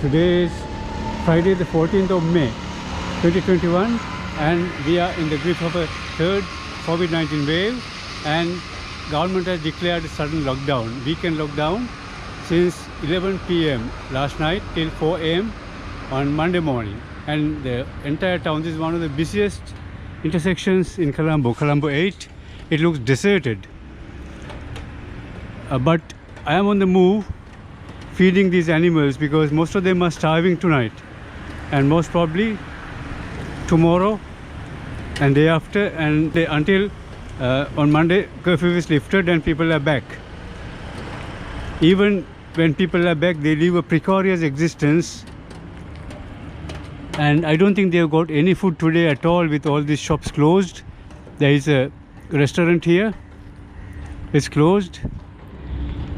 Today is Friday the 14th of May 2021 and we are in the grip of a third COVID-19 wave, and government has declared a sudden lockdown, weekend lockdown since 11 p.m. last night till 4 a.m. on Monday morning. And the entire town, this is one of the busiest intersections in Colombo 8. It looks deserted. But I am on the move feeding these animals because most of them are starving tonight, and most probably tomorrow and day after, and until on Monday curfew is lifted and people are back. Even when people are back, they live a precarious existence, and I don't think they have got any food today at all with all these shops closed. There is a restaurant here, it's closed,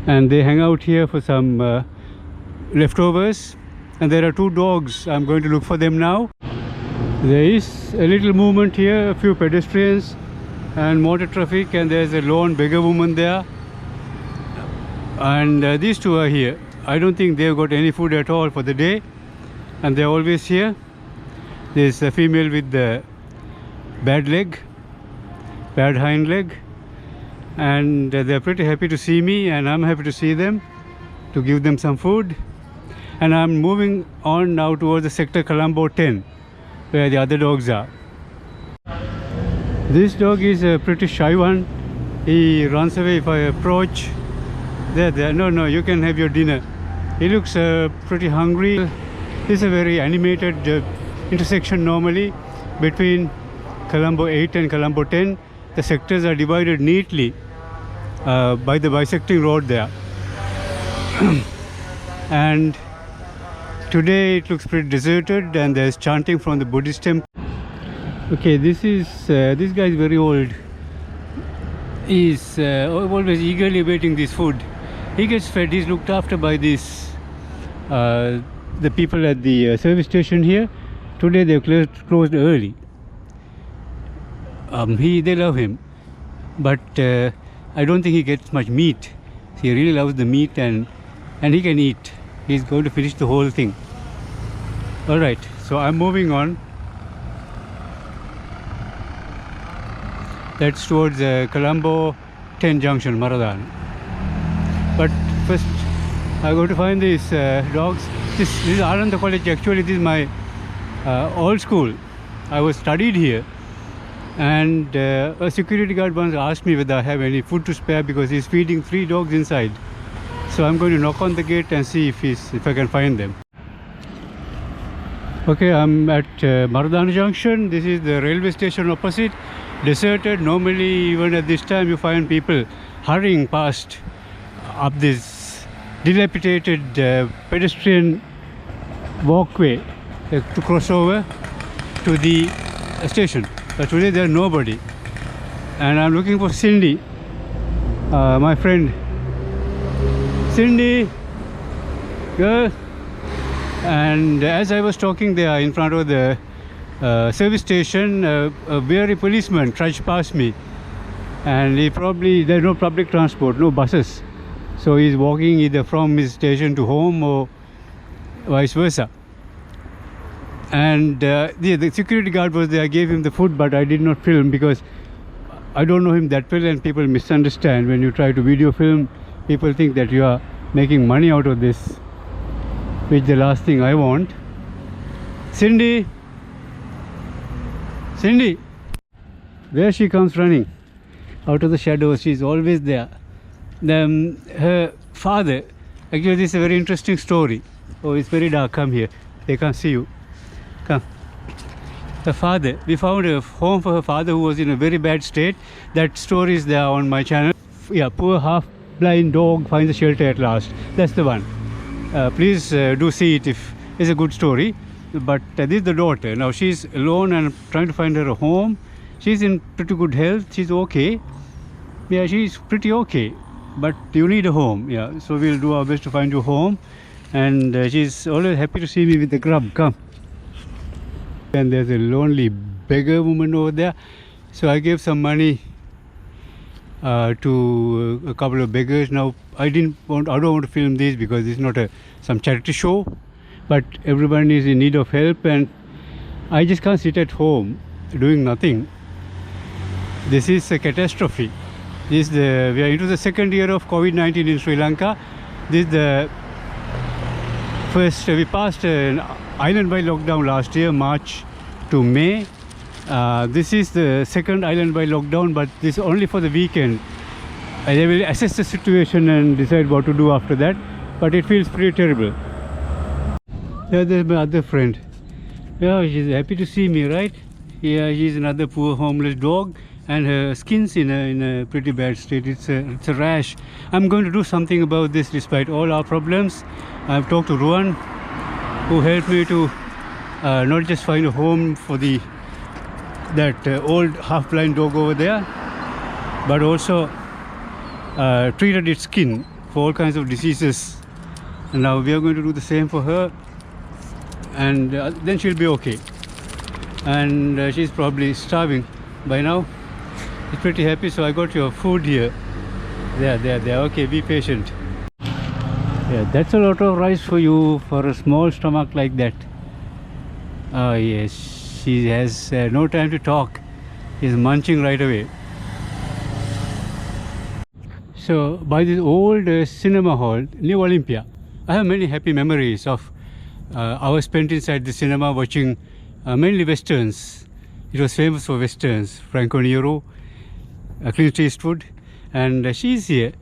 and they hang out here for some leftovers. And there are two dogs. I'm going to look for them now. There is a little movement here, a few pedestrians and motor traffic, and there's a lone beggar woman there, and these two are here. I don't think they've got any food at all for the day, and they're always here. There's a female with the bad hind leg, and they're pretty happy to see me, and I'm happy to see them, to give them some food. And I'm moving on now towards the sector Colombo 10, where the other dogs are. This dog is a pretty shy one. He runs away if I approach. There, no, you can have your dinner. He looks pretty hungry. This is a very animated intersection normally between Colombo 8 and Colombo 10. The sectors are divided neatly by the bisecting road there. And today it looks pretty deserted, and there's chanting from the Buddhist temple. Okay, this guy is very old. He's always eagerly waiting this food. He gets fed. He's looked after by this the people at the service station here. Today they've closed early. They love him, but I don't think he gets much meat. He really loves the meat, and he can eat. He's going to finish the whole thing. All right, so I'm moving on. That's towards Colombo 10 junction, Maradan. But first I'm going to find these dogs. This is Ananda College. Actually, this is my old school. I was studied here, and a security guard once asked me whether I have any food to spare because he's feeding 3 dogs inside. So I'm going to knock on the gate and see if I can find them. Okay, I'm at Maradan Junction. This is the railway station opposite. Deserted. Normally, even at this time, you find people hurrying past up this dilapidated pedestrian walkway to cross over to the station. But today there's nobody, and I'm looking for Cindy, my friend. Cindy, girl. And as I was talking there in front of the service station, a weary policeman trudged past me, and there's no public transport, no buses, so he's walking either from his station to home or vice versa. And the security guard was there. I gave him the food, but I did not film because I don't know him that well, and people misunderstand. When you try to video film, people think that you are making money out of this, which is the last thing I want. Cindy, there she comes running out of the shadows. She's always there. Her father, actually this is a very interesting story. Oh, it's very dark. Come here, they can't see you. Come. Her father, we found a home for her father who was in a very bad state. That story is there on my channel. Yeah, poor half-blind dog finds a shelter at last. That's the one. Please do see it if it's a good story. But this is the daughter. Now she's alone and trying to find her a home. She's in pretty good health. She's okay. Yeah, she's pretty okay. But you need a home. Yeah, so we'll do our best to find you a home. And she's always happy to see me with the grub. Come. And there's a lonely beggar woman over there. So I gave some money to a couple of beggars. Now I don't want to film this because it's not some charity show, but everyone is in need of help, and I just can't sit at home doing nothing. This is a catastrophe. We are into the second year of COVID-19 in Sri Lanka. This is the first, we passed an island-wide lockdown last year, March to May. This is the second island-wide lockdown, but this is only for the weekend. They will assess the situation and decide what to do after that, but it feels pretty terrible. Yeah, there's my other friend. Yeah, she's happy to see me, right? Yeah, she's another poor homeless dog, and her skin's in a pretty bad state. It's a rash. I'm going to do something about this despite all our problems. I've talked to Ruan, who helped me to not just find a home for that old half-blind dog over there, but also treated its skin for all kinds of diseases. And now we are going to do the same for her, and then she'll be okay. And she's probably starving by now. She's pretty happy, so I got your food here. There. Okay, be patient. Yeah, that's a lot of rice for you for a small stomach like that. Oh yes, she has no time to talk. She's munching right away. So by this old cinema hall, New Olympia, I have many happy memories of hours spent inside the cinema watching mainly westerns. It was famous for westerns, Franco Nero, Clint Eastwood, and she's here.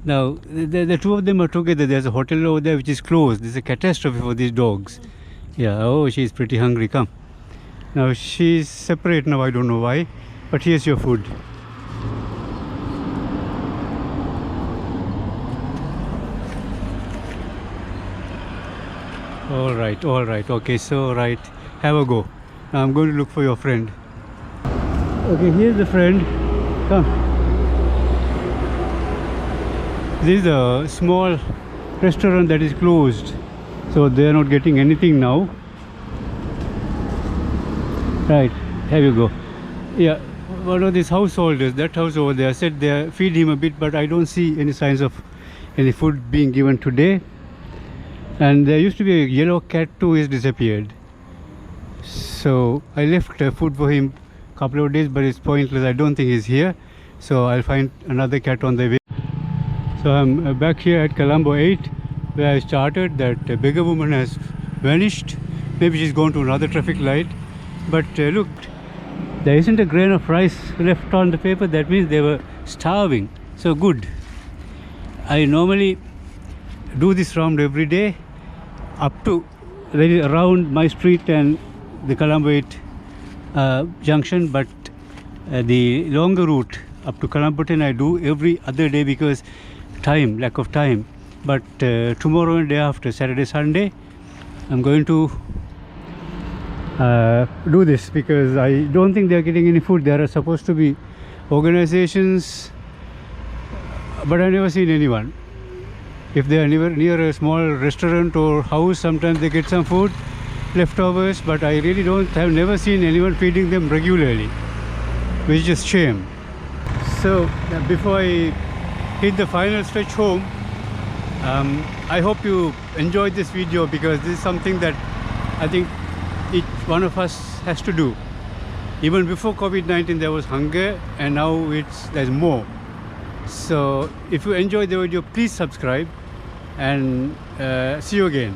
Now, the two of them are together. There's a hotel over there which is closed. This is a catastrophe for these dogs. Yeah, oh, she's pretty hungry. Come. Now, she's separate now. I don't know why. But here's your food. All right. Okay, so right. Have a go. Now, I'm going to look for your friend. Okay, here's the friend. Come. This is a small restaurant that is closed, so they are not getting anything now. Right, here you go. Yeah, one of these householders, that house over there, said they feed him a bit, but I don't see any signs of any food being given today. And there used to be a yellow cat too, is disappeared. So I left food for him a couple of days, but it's pointless. I don't think he's here, so I'll find another cat on the way. So I'm back here at Colombo 8, where I started. That beggar woman has vanished. Maybe she's gone to another traffic light. But look, there isn't a grain of rice left on the paper. That means they were starving. So good. I normally do this round every day up to around my street and the Colombo 8 junction. But the longer route up to Colombo 10 I do every other day because lack of time. But tomorrow and day after, Saturday, Sunday, I'm going to do this because I don't think they are getting any food. There are supposed to be organizations, but I've never seen anyone. If they are near a small restaurant or house, sometimes they get some food, leftovers, but I really have never seen anyone feeding them regularly, which is just shame. So before I hit the final stretch home, I hope you enjoyed this video because this is something that I think each one of us has to do. Even before COVID-19 there was hunger, and now there's more. So if you enjoyed the video, please subscribe, and see you again.